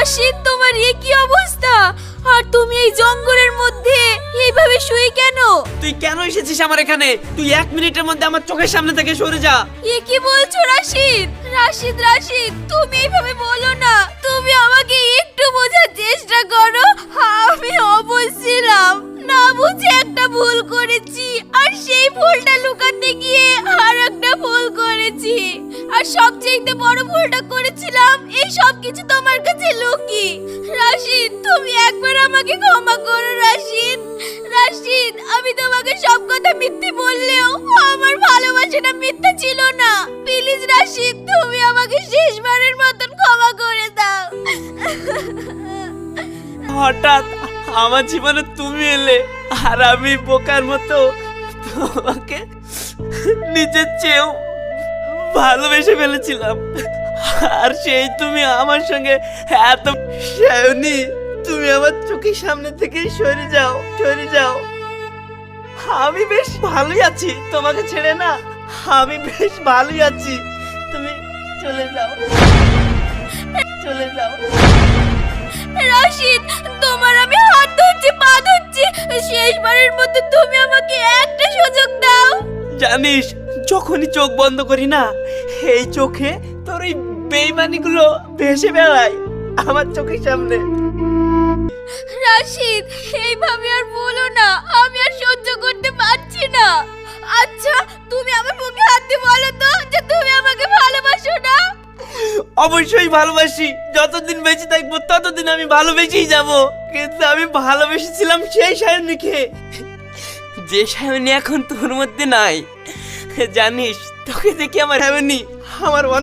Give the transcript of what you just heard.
রাশিদ, তোমার এ কি অবস্থা? আর তুমি এই জঙ্গলের মধ্যে এইভাবে শুয়ে কেন? তুই কেন এসেছিস আমার এখানে? তুই 1 মিনিটের মধ্যে আমার চোখের সামনে থেকে সরে যা। এ কি বলছো রাশিদ? রাশিদ রাশিদ, তুমি এইভাবে বলো না। তুমি আমাকে একটু বোঝার চেষ্টা করো। আমি অবশ ছিলাম, না বুঝে একটা ভুল করেছি, আর সেই ভুলটা লুকাতে গিয়ে আর একটা ভুল করেছি। আর সবচেয়ে বড় ভুলটা করেছিলাম এই সব কিছু তোমার কাছে লুকি। রাশিদ, তুমি একবার আমাকে ক্ষমা করো রাশিদ। রাশিদ, আমি তোমাকে সব কথা মিথ্যে বললেও আমার ভালোবাসাটা মিথ্যা ছিল না। প্লিজ রাশিদ, তুমি আমাকে শেষবারের মতন ক্ষমা করে দাও। হঠাৎ আমার জীবনে তুমি এলে, আর আমি বোকার মতো তোমাকে নিজের চেয়েও ভালোবেসে ফেলেছিলাম। আর সেই তুমি আমার সঙ্গে এত শায়নি, তুমি আমার চোখের সামনে থেকে সরে যাও, সরে যাও। আমি বেশ ভালোই আছি তোমাকে ছেড়ে, না আমি বেশ ভালোই আছি। তুমি চলে যাও, চলে যাও। রাশিদ, তোমার আমি হাত ধরছি, পা ধরছি, শেষবারের মতো তুমি আমাকে একটা সুযোগ দাও। জানিস, যখনই চোখ বন্ধ করি না, এই চোখে তোর এই বেইমানিগুলো ভেসে বেড়ায় আমার চোখের সামনে। রাশিদ, এইভাবে আর বলো না, আমি আর সহ্য করতে পারছি না। আচ্ছা, তুমি আমার মুখে হাত দিয়ে বলো তো যে তুমি আমাকে ভালোবাসো না? অবশ্যই ভালোবাসি, যতদিন বেঁচে থাকবো ততদিন আমি ভালোবেসেই যাব। কিন্তু আমি ভালোবেসেছিলাম সেই সায়নীকে, যে সায়নী এখন তোর মধ্যে নাই। জানিস, তোকে দেখি আমার সায়নী আমার